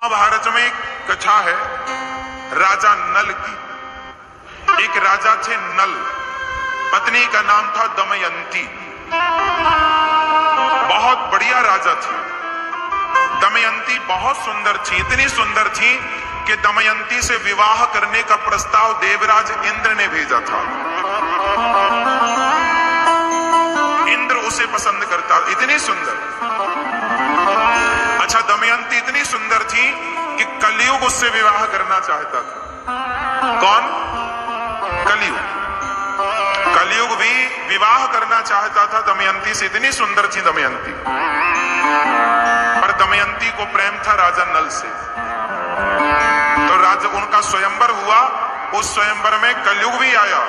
महाभारत में एक कथा है राजा नल की। एक राजा थे नल, पत्नी का नाम था दमयंती। बहुत बढ़िया राजा थी। दमयंती बहुत सुंदर थी, इतनी सुंदर थी कि दमयंती से विवाह करने का प्रस्ताव देवराज इंद्र ने भेजा था। इंद्र उसे पसंद करता, इतनी सुंदर। अच्छा, दमयंती इतनी सुंदर थी कि कलयुग उससे विवाह करना चाहता था। कौन? कलयुग। कलयुग भी विवाह करना चाहता था दमयंती से, इतनी सुंदर थी दमयंती। पर दमयंती को प्रेम था राजा नल से। तो राजा उनका स्वयंवर हुआ। उस स्वयंवर में कलयुग भी आया,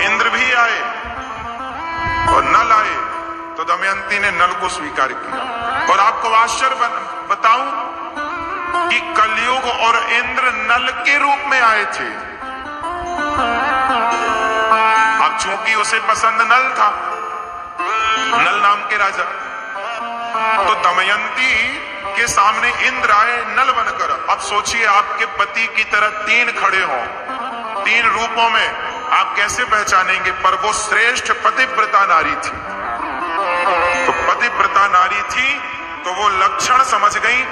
इंद्र भी आए और नल आए। तो दमयंती ने नल को स्वीकार किया। और आपको आश्चर्य बताऊं कि कलयुग और इंद्र नल के रूप में आए थे। अब चूंकि उसे पसंद नल था, नल नाम के राजा, तो दमयंती के सामने इंद्र आए नल बनकर। अब सोचिए, आपके पति की तरह तीन खड़े हों, तीन रूपों में, आप कैसे पहचानेंगे? पर वो श्रेष्ठ पतिव्रता नारी थी। तो पतिव्रता नारी थी तो वो लक्षण समझ गई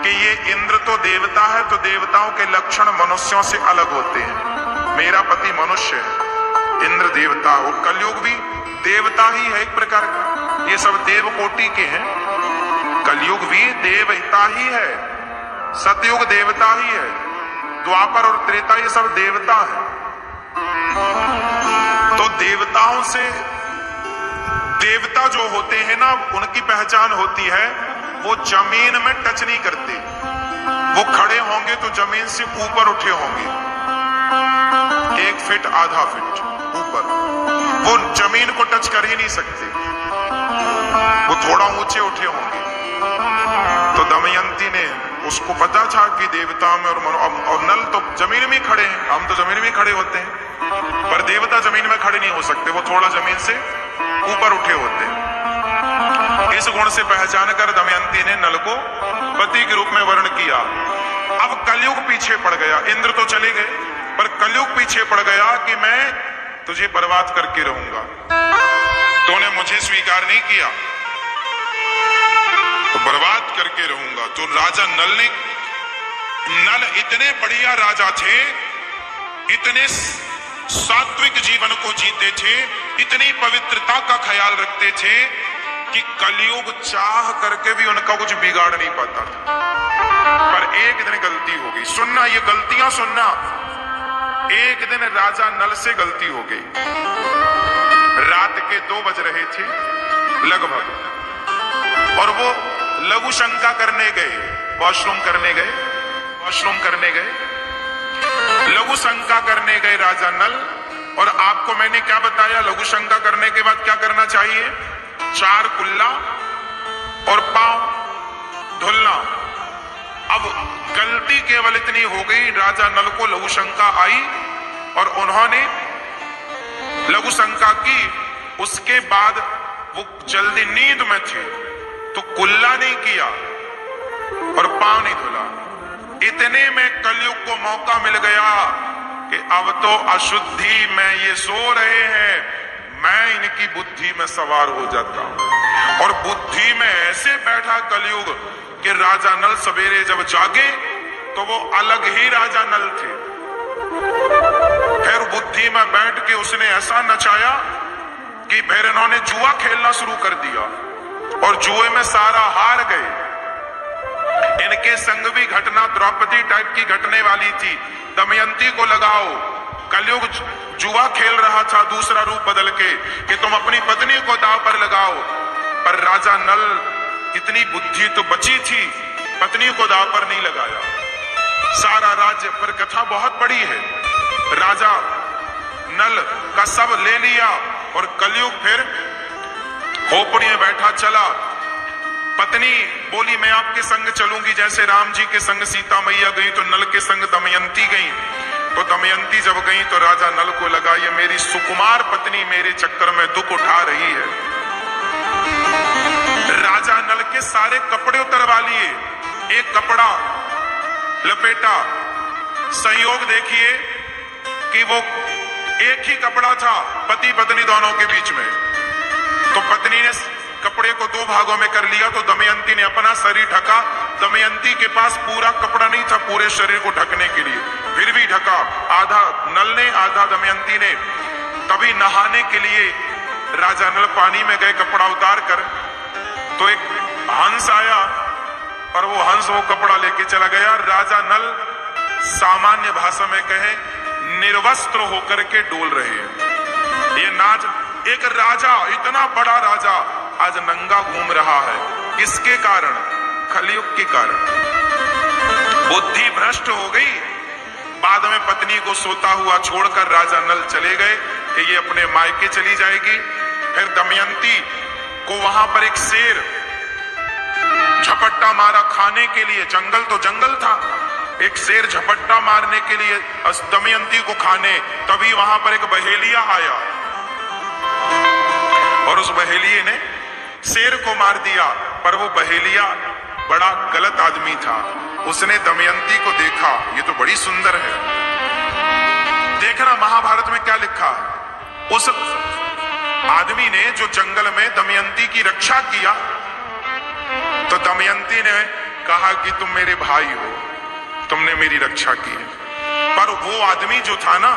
कि ये इंद्र तो देवता है, तो देवताओं के लक्षण मनुष्यों से अलग होते हैं। मेरा पति मनुष्य है, इंद्र देवता, और कलयुग भी देवता ही है एक प्रकार का। ये सब देव कोटि के हैं। कलयुग भी देवता ही है, सतयुग देवता ही है, द्वापर और त्रेता ये सब देवता है। तो देवताओं से, देवता जो होते हैं ना, उनकी पहचान होती है वो जमीन में टच नहीं करते। वो खड़े होंगे तो जमीन से ऊपर उठे होंगे, 1 फीट आधा फीट ऊपर। वो जमीन को टच कर ही नहीं सकते, वो थोड़ा ऊंचे उठे होंगे। तो दमयंती ने, उसको पता था कि देवता में और नल तो जमीन में खड़े हैं, हम तो जमीन में खड़े होते हैं, पर देवता जमीन में खड़े नहीं हो सकते, वो थोड़ा जमीन से ऊपर उठे होते हैं। इस गुण से पहचान कर दमयंती ने नल को पति के रूप में वर्ण किया। अब कलयुग पीछे पड़ गया। इंद्र तो चले गए, पर कलयुग पीछे पड़ गया कि मैं तुझे बर्बाद करके रहूंगा, तूने मुझे स्वीकार नहीं किया तो बर्बाद करके रहूंगा। तो राजा नल इतने बढ़िया राजा थे, इतने सात्विक जीवन को जीते थे, इतनी पवित्रता का ख्याल रखते थे कि कलयुग चाह करके भी उनका कुछ बिगाड़ नहीं पाता था। पर एक दिन गलती हो गई। सुनना, ये गलतियां सुनना। एक दिन राजा नल से गलती हो गई। रात के 2 बज रहे थे लगभग, और वो लघु शंका करने गए, वॉशरूम करने गए, लघु शंका करने गए राजा नल। और आपको मैंने क्या बताया, लघु शंका करने के बाद क्या करना चाहिए? 4 कुल्ला और पांव धुलना। अब गलती केवल इतनी हो गई, राजा नल को लघु शंका आई और उन्होंने लघु शंका की। उसके बाद वो जल्दी नींद में थे तो कुल्ला नहीं किया और पांव नहीं धुला। इतने में कलयुग को मौका मिल गया कि अब तो अशुद्धि में ये सो रहे हैं, मैं इनकी बुद्धि में सवार हो जाता हूं। और बुद्धि में ऐसे बैठा कलयुग कि राजा नल सवेरे जब जागे तो वो अलग ही राजा नल थे। फिर बुद्धि में बैठ के उसने ऐसा नचाया कि फिर इन्होंने जुआ खेलना शुरू कर दिया और जुए में सारा हार गए। इनके संग भी घटना द्रौपदी टाइप की घटने वाली थी। दमयंती को लगाओ, कलयुग जुआ खेल रहा था दूसरा रूप बदल के कि तुम अपनी पत्नी को दांव पर लगाओ। पर राजा नल, इतनी बुद्धि तो बची थी, पत्नी को दांव पर नहीं लगाया। सारा राज्य पर, कथा बहुत बड़ी है, राजा नल का सब ले लिया और कलयुग फिर खोपड़ी में बैठा चला। पत्नी बोली मैं आपके संग चलूंगी, जैसे राम जी के संग सीता मैया गई तो नल के संग दमयंती गई। तो दमयंती जब गई तो राजा नल को लगा ये मेरी सुकुमार पत्नी मेरे चक्कर में दुख उठा रही है। राजा नल के सारे कपड़े उतरवा लिए एक कपड़ा लपेटा। संयोग देखिए कि वो एक ही कपड़ा था पति पत्नी दोनों के बीच में। तो पत्नी ने कपड़े को दो भागों में कर लिया, तो दमयंती ने अपना शरीर ढका। दमयंती के पास पूरा कपड़ा नहीं था पूरे शरीर को ढकने के लिए, फिर भी ढका, आधा नल ने आधा दमयंती ने। तभी नहाने के लिए राजा नल पानी में गए कपड़ा उतार कर, तो एक हंस आया और वो हंस वो कपड़ा लेके चला गया। राजा नल सामान्य भाषा में कहे निर्वस्त्र होकर के डोल रहे हैं। ये नाच, एक राजा, इतना बड़ा राजा आज नंगा घूम रहा है। किसके कारण? कलयुग के कारण। बुद्धि भ्रष्ट हो गई। बाद में पत्नी को सोता हुआ छोड़कर राजा नल चले गए कि ये अपने मायके चली जाएगी। फिर दमयंती को वहां पर एक शेर झपट्टा मारा खाने के लिए। जंगल तो जंगल था, एक शेर झपट्टा मारने के लिए दमयंती को खाने। तभी वहां पर एक बहेलिया आया और उस बहेलिये ने शेर को मार दिया। पर वो बहेलिया बड़ा गलत आदमी था। उसने दमयंती को देखा, ये तो बड़ी सुंदर है। देखना महाभारत में क्या लिखा। उस आदमी ने जो जंगल में दमयंती की रक्षा किया, तो दमयंती ने कहा कि तुम मेरे भाई हो, तुमने मेरी रक्षा की है। पर वो आदमी जो था ना,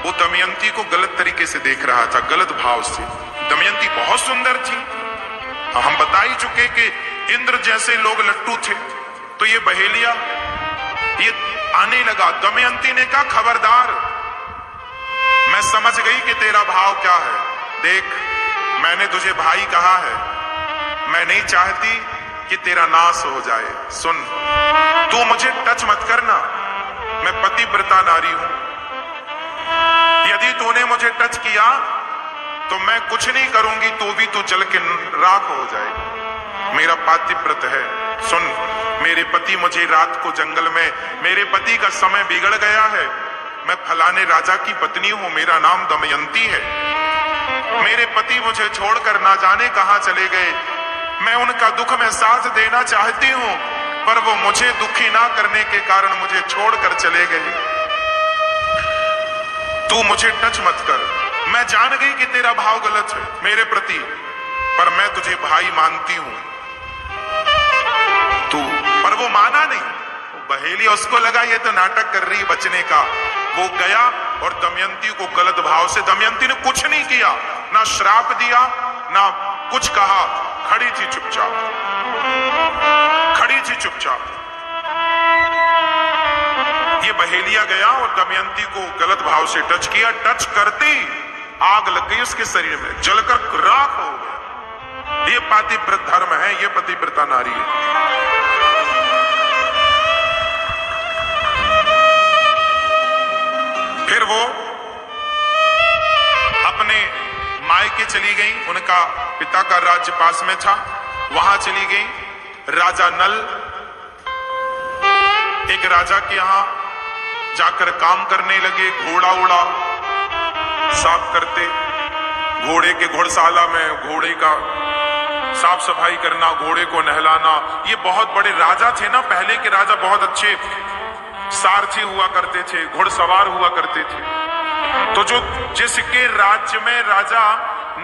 वो दमयंती को गलत तरीके से देख रहा था, गलत भाव से। दमयंती बहुत सुंदर थी। हम बता ही चुके कि इंद्र जैसे लोग लट्टू थे। तो ये बहेलिया ये आने लगा। दमयंती ने कहा खबरदार, मैं समझ गई कि तेरा भाव क्या है। देख, मैंने तुझे भाई कहा है, मैं नहीं चाहती कि तेरा नाश हो जाए। सुन, तू मुझे टच मत करना, मैं पतिव्रता नारी हूं। यदि तूने मुझे टच किया तो मैं कुछ नहीं करूंगी, तो भी तू जल के राख हो जाएगी। मेरा पातिव्रत है। सुन, मेरे पति मुझे रात को जंगल में, मेरे पति का समय बिगड़ गया है। मैं फलाने राजा की पत्नी हूं, मेरा नाम दमयंती है। मेरे पति मुझे छोड़कर ना जाने कहां चले गए। मैं उनका दुख में साथ देना चाहती हूं, पर वो मुझे दुखी ना करने के कारण मुझे छोड़कर चले गए। तू मुझे टच मत कर। मैं जान गई कि तेरा भाव गलत है मेरे प्रति, पर मैं तुझे भाई मानती हूं। तू, पर वो माना नहीं। बहेलिया, उसको लगा ये तो नाटक कर रही बचने का। वो गया और दमयंती को गलत भाव से, दमयंती ने कुछ नहीं किया, ना श्राप दिया ना कुछ कहा, खड़ी थी चुपचाप, खड़ी थी चुपचाप। ये बहेलिया गया और दमयंती को गलत भाव से टच किया। टच करते आग लग गई उसके शरीर में, जलकर राख हो गया। ये पातिव्रत धर्म है, ये पतिव्रता नारी है। फिर वो अपने मायके चली गई। उनका पिता का राज्य पास में था, वहां चली गई। राजा नल एक राजा के यहां जाकर काम करने लगे। घोड़ा उड़ा साफ करते, घोड़े के घोड़शाला में घोड़े का साफ सफाई करना, घोड़े को नहलाना। ये बहुत बड़े राजा थे ना, पहले के राजा बहुत अच्छे सारथी हुआ करते थे, घुड़सवार हुआ करते थे। तो जो जिसके राज्य में राजा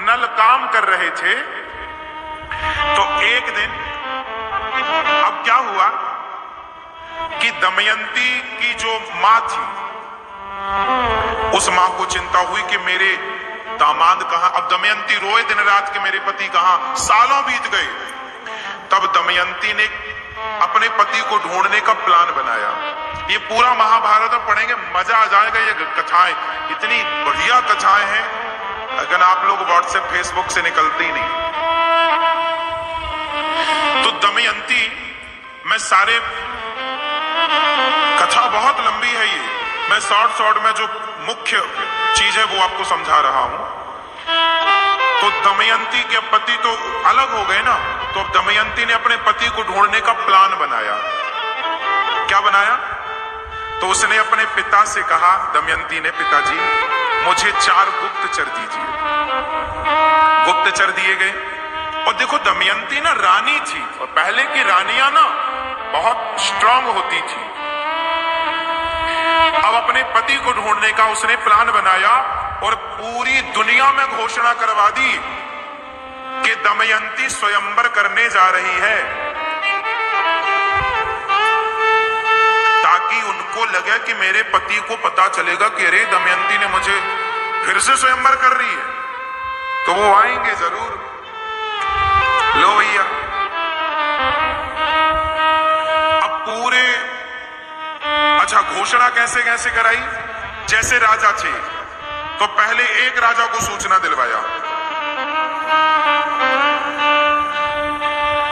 नल काम कर रहे थे, तो एक दिन अब क्या हुआ कि दमयंती की जो मां थी, उस मां को चिंता हुई कि मेरे दामाद कहां। अब दमयंती रोए दिन रात कि मेरे पति कहां। सालों बीत गए। तब दमयंती ने अपने पति को ढूंढने का प्लान बनाया। ये पूरा महाभारत में पढ़ेंगे, मजा आ जाएगा। ये कथाएं इतनी बढ़िया कथाएं हैं, अगर आप लोग व्हाट्सएप फेसबुक से निकलते ही नहीं। तो दमयंती, मैं सारे कथा बहुत लंबी है, ये मैं शॉर्ट में जो मुख्य चीज है वो आपको समझा रहा हूं। तो दमयंती के पति तो अलग हो गए ना, तो दमयंती ने अपने पति को ढूंढने का प्लान बनाया। क्या बनाया? तो उसने अपने पिता से कहा, दमयंती ने, पिताजी मुझे 4 गुप्तचर दीजिए। गुप्तचर दिए गए। और देखो, दमयंती ना रानी थी, और पहले की रानियां ना बहुत स्ट्रांग होती थी। अब अपने पति को ढूंढने का उसने प्लान बनाया और पूरी दुनिया में घोषणा करवा दी कि दमयंती स्वयंवर करने जा रही है, ताकि उनको लगे कि मेरे पति को पता चलेगा कि अरे दमयंती ने मुझे फिर से स्वयंवर कर रही है, तो वो आएंगे जरूर। लो भैया, अब पूरे अच्छा घोषणा कैसे कैसे कराई। जैसे राजा थे तो पहले एक राजा को सूचना दिलवाया,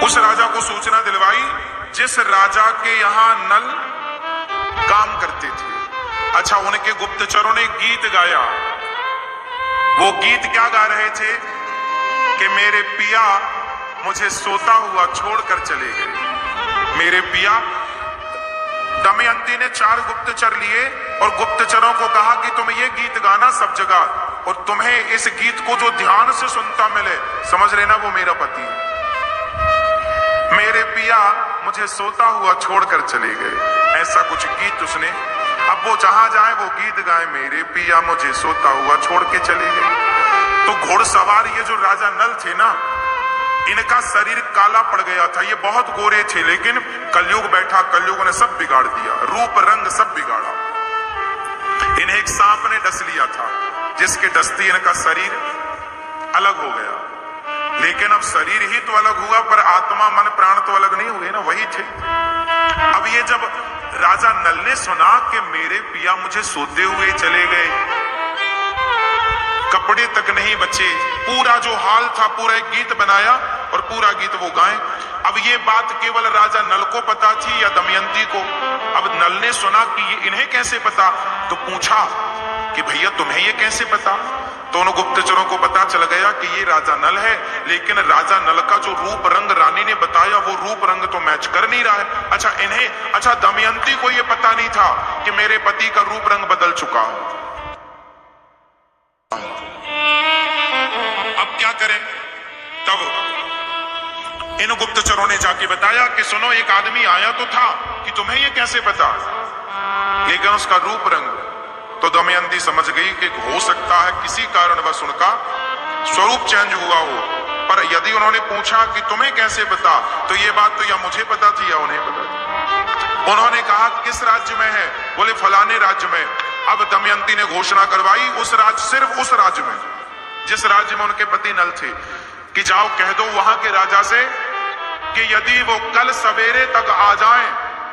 उस राजा को सूचना दिलवाई जिस राजा के यहां नल काम करते थे। अच्छा, उनके गुप्तचरों ने गीत गाया। वो गीत क्या गा रहे थे कि मेरे पिया मुझे सोता हुआ छोड़कर चले गए। मेरे पिया, दमयंती ने 4 गुप्तचर लिए और गुप्तचरों को कहा कि तुम ये गीत गाना सब जगह, और तुम्हें इस गीत को जो ध्यान से सुनता मिले समझ लेना वो मेरा पति। मेरे पिया मुझे सोता हुआ छोड़कर चले गए, ऐसा कुछ गीत उसने। अब वो जहां जाए वो गीत गाए, मेरे पिया मुझे सोता हुआ छोड़ के चले गए। तो घोड़सवार ये जो राजा नल थे ना, इनका शरीर काला पड़ गया था। ये बहुत गोरे थे, लेकिन कलयुग बैठा, कलयुग ने सब बिगाड़ दिया, रूप रंग सब बिगाड़ा। इन्हें एक सांप ने डस लिया था, जिसके डसती इनका शरीर अलग हो गया। लेकिन अब शरीर ही तो अलग हुआ, पर आत्मा मन प्राण तो अलग नहीं हुए ना, वही थे। अब ये जब राजा नल ने सुना कि मेरे पिया मुझे सोते हुए चले गए, कपड़े तक नहीं बचे, पूरा जो हाल था पूरा एक गीत बनाया और पूरा गीत वो गाए। अब ये बात केवल राजा नल को पता थी या दमयंती को। अब नल ने सुना कि ये इन्हें कैसे पता, तो पूछा कि भैया तुम्हें ये कैसे पता। तो उन गुप्तचरों को पता चल गया कि ये राजा नल है, लेकिन राजा नल का जो रूप रंग रानी ने बताया वो रूप रंग तो मैच कर नहीं रहा है। अच्छा दमयंती को ये पता नहीं था कि मेरे पति का रूप रंग बदल चुका है। अब क्या करें। तब इन गुप्तचरों ने जाके बताया कि सुनो, एक आदमी आया तो था, कि तुम्हें ये कैसे पता, लेकिन उसका रूप रंग। तो दमयंती समझ गई कि हो सकता है किसी कारणवश उनका स्वरूप चेंज हुआ हो। पर यदि उन्होंने पूछा कि तुम्हें कैसे पता, तो ये बात तो या मुझे पता थी या उन्हें पता थी। उन्होंने कहा किस राज्य में है, बोले फलाने राज्य में। अब दमयंती ने घोषणा करवाई उस राज्य, सिर्फ उस राज्य में जिस राज्य में उनके पति नल थे, कि जाओ कह दो वहां के राजा से कि यदि वो कल सवेरे तक आ जाएं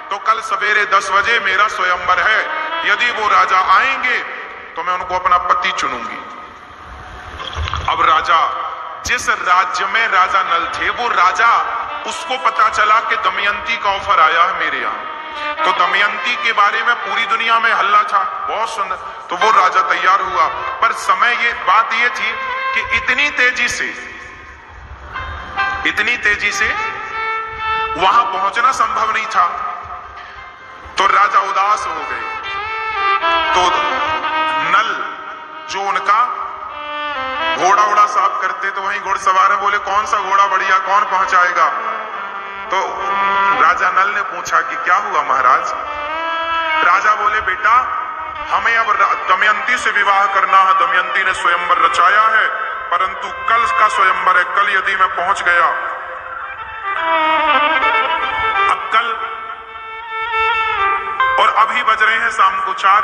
तो कल सवेरे 10 बजे मेरा स्वयंवर है। यदि वो राजा आएंगे तो मैं उनको अपना पति चुनूंगी। अब राजा, जिस राज्य में राजा नल थे, वो राजा, उसको पता चला कि दमयंती का ऑफर आया है मेरे यहाँ। तो दमयंती के बारे में पूरी दुनिया में हल्ला था, बहुत सुंदर। तो वो राजा तैयार हुआ, पर समय ये बात ये थी कि इतनी तेजी से वहां पहुंचना संभव नहीं था। तो राजा उदास हो गए। तो नल जो उनका घोड़ा उड़ा साफ करते, तो वहीं घुड़सवार है, बोले कौन सा घोड़ा बढ़िया, कौन पहुंचाएगा। तो राजा नल ने पूछा कि क्या हुआ महाराज। राजा बोले बेटा, हमें अब दमयंती से विवाह करना है। दमयंती ने स्वयंवर रचाया है, परंतु कल का स्वयंवर है। कल यदि मैं पहुंच गया, अब कल, और अभी बज रहे हैं शाम को 4,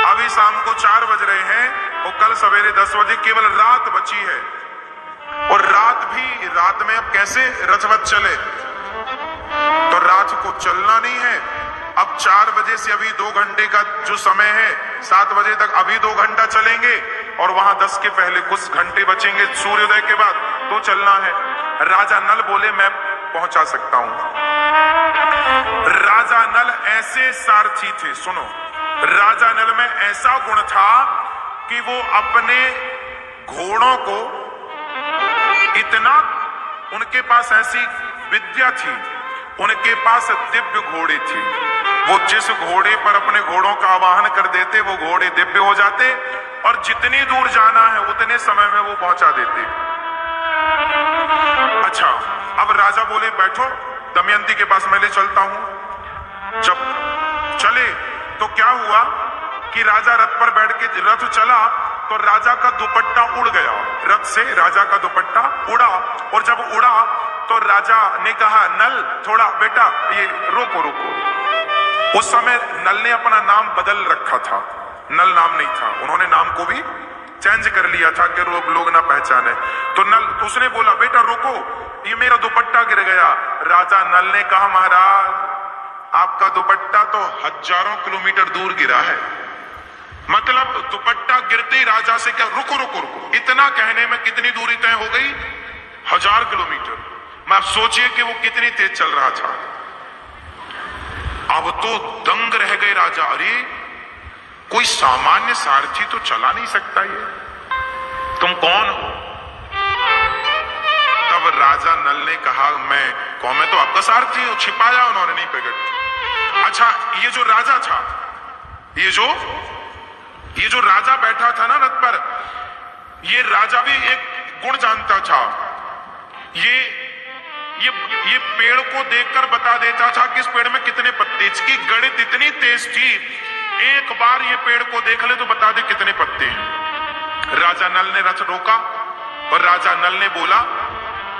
अभी शाम को 4 बज रहे हैं और कल सवेरे 10 बजे, केवल रात बची है। और रात में अब कैसे रथवत चले, तो रात को चलना नहीं है। अब 4 बजे से अभी 2 घंटे का जो समय है, 7 बजे तक अभी 2 घंटा चलेंगे और वहां 10 के पहले कुछ घंटे बचेंगे सूर्योदय के बाद, तो चलना है। राजा नल बोले मैं पहुंचा सकता हूं। राजा नल ऐसे सारथी थे, सुनो, राजा नल में ऐसा गुण था कि वो अपने घोड़ों को इतना, उनके पास ऐसी विद्या थी, उनके पास दिव्य घोड़े थे। वो जिस घोड़े पर अपने घोड़ों का आवाहन कर देते, वो घोड़े दिव्य हो जाते और जितनी दूर जाना है उतने समय में वो पहुंचा देते। अच्छा, अब राजा बोले बैठो, दमयंती के पास मैं ले चलता हूं। जब चले तो क्या हुआ कि राजा रथ पर बैठ के रथ चला तो राजा का दुपट्टा उड़ गया, रथ से राजा का दुपट्टा उड़ा। और जब उड़ा तो राजा ने कहा, नल थोड़ा बेटा ये रोको रोको। उस समय नल ने अपना नाम बदल रखा था, नल नाम नहीं था, उन्होंने नाम को भी चेंज कर लिया था कि लोग ना पहचाने। तो नल, तो उसने बोला बेटा रोको, ये मेरा दुपट्टा गिर गया। राजा नल ने कहा, महाराज आपका दुपट्टा तो हजारों किलोमीटर दूर गिरा है। मतलब दुपट्टा गिरते ही राजा से क्या, रुको रुको रुको। इतना कहने में कितनी दूरी तय हो गई, 1000 किलोमीटर। मैं आप सोचिए कि वो कितनी तेज चल रहा था। अब तो दंग रह गए राजा, अरे कोई सामान्य सारथी तो चला नहीं सकता, ये तुम कौन हो? तब राजा नल ने कहा, मैं तो आपका सारथी हूं। छिपाया उन्होंने, नहीं प्रकट। अच्छा, ये जो राजा था, ये जो राजा बैठा था ना रथ पर, ये राजा भी एक गुण जानता था। ये पेड़ को देखकर बता देता था कि इस पेड़ में कितने पत्ते। इसकी गणित इतनी तेज थी, एक बार ये पेड़ को देख ले तो बता दे कितने पत्ते हैं। राजा नल ने रथ रोका और राजा नल ने बोला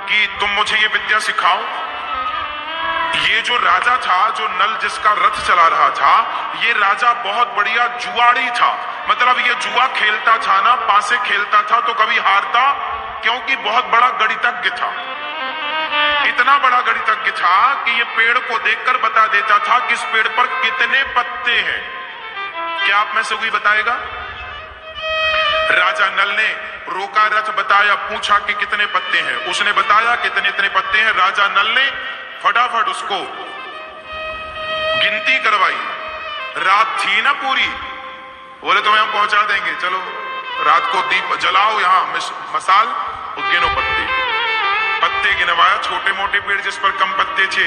कि तुम मुझे ये विद्या सिखाओ। ये जो राजा था, जो नल जिसका रथ चला रहा था, ये राजा बहुत बढ़िया जुआड़ी था। मतलब ये जुआ खेलता था ना, पासे खेलता था तो कभी हारता, क्योंकि बहुत बड़ा गणितज्ञ था। इतना बड़ा गणितज्ञ था कि ये पेड़ को देखकर बता देता था कि इस पेड़ पर कितने पत्ते हैं। क्या आप में से कोई बताएगा? राजा नल ने रोका रथ, बताया, पूछा कि कितने पत्ते हैं। उसने बताया कितने इतने पत्ते हैं। राजा नल ने फटाफट उसको गिनती करवाई। रात थी ना पूरी, बोले तुम्हें हम पहुंचा देंगे, चलो रात को दीप जलाओ, यहां मसाल, गिनो पत्ते गिनवाया। छोटे मोटे पेड़ जिस पर कम पत्ते थे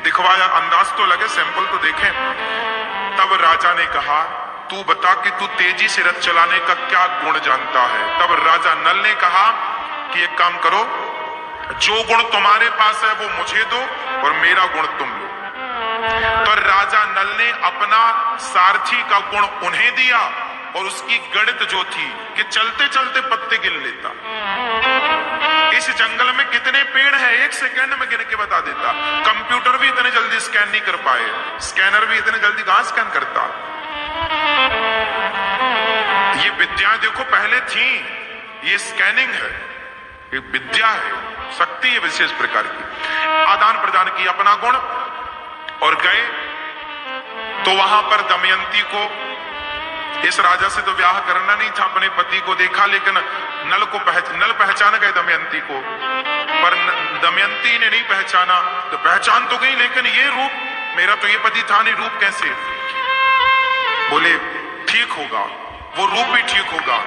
दिखवाया, अंदाज तो लगे, सैंपल तो देखें। तब राजा ने कहा, तू बता कि तू तेजी से रथ चलाने का क्या गुण जानता है। तब राजा नल ने कहा कि एक काम करो, जो गुण तुम्हारे पास है वो मुझे दो और मेरा गुण तुम लो। तो राजा नल ने अपना सारथी का गुण उन्हें दिया और उसकी गणित जो थी कि चलते चलते पत्ते गिन लेता। इस जंगल में कितने पेड़ हैं, 1 सेकंड में गिन के बता देता। कंप्यूटर भी इतने जल्दी स्कैन नहीं कर पाए, स्कैनर भी इतने जल्दी कहां स्कैन करता। ये विद्या देखो पहले थी, ये स्कैनिंग है, ये विद्या है, शक्ति है विशेष प्रकार की। आदान प्रदान की अपना गुण और गए तो वहां पर दमयंती को, इस राजा से तो ब्याह करना नहीं था, अपने पति को देखा, लेकिन नल पहचान गए दमयंती को, पर दमयंती ने नहीं पहचाना। तो पहचान तो गई, लेकिन ये रूप मेरा तो ये पति था नहीं, रूप कैसे? बोले ठीक होगा, वो रूप भी ठीक होगा।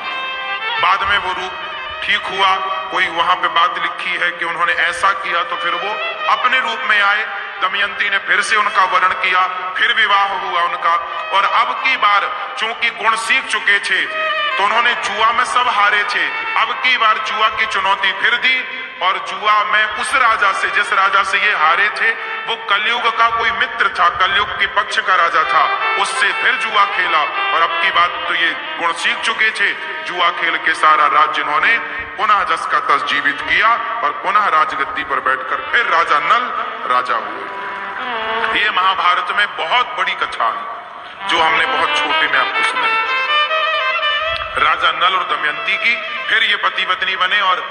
बाद में वो रूप ठीक हुआ। कोई वहां पे बात लिखी है कि उन्होंने ऐसा किया तो फिर वो अपने रूप में आए। दमयंती ने फिर से उनका वर्ण किया, फिर विवाह हुआ उनका। और अब की बार चूंकि गुण सीख चुके थे तो उन्होंने जुआ में सब हारे थे, अब की बार जुआ की चुनौती फिर दी और जुआ में उस राजा से, जिस राजा से ये हारे थे, वो कलयुग का कोई मित्र था, कलयुग के पक्ष का राजा था, उससे फिर जुआ खेला। और अब की बात तो ये गुण सीख चुके थे, जुआ खेल के सारा राज्य इन्होंने पुनः जस का तस जीवित किया और पुनः राजगद्दी पर बैठकर फिर राजा नल राजा हुए। ये महाभारत में बहुत बड़ी कथा है जो हमने बहुत छोटे में आपको सुनाई। राजा नल और दमयंती की, फिर ये पति पत्नी बने और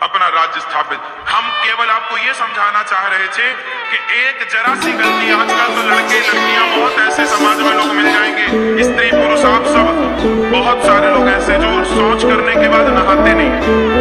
अपना राज्य स्थापित। हम केवल आपको ये समझाना चाह रहे थे कि एक जरा सी गलती, आजकल तो लड़के लड़कियां बहुत ऐसे समाज में लोग मिल जाएंगे, स्त्री पुरुष आप सब, बहुत सारे लोग ऐसे जो शौच करने के बाद नहाते नहीं।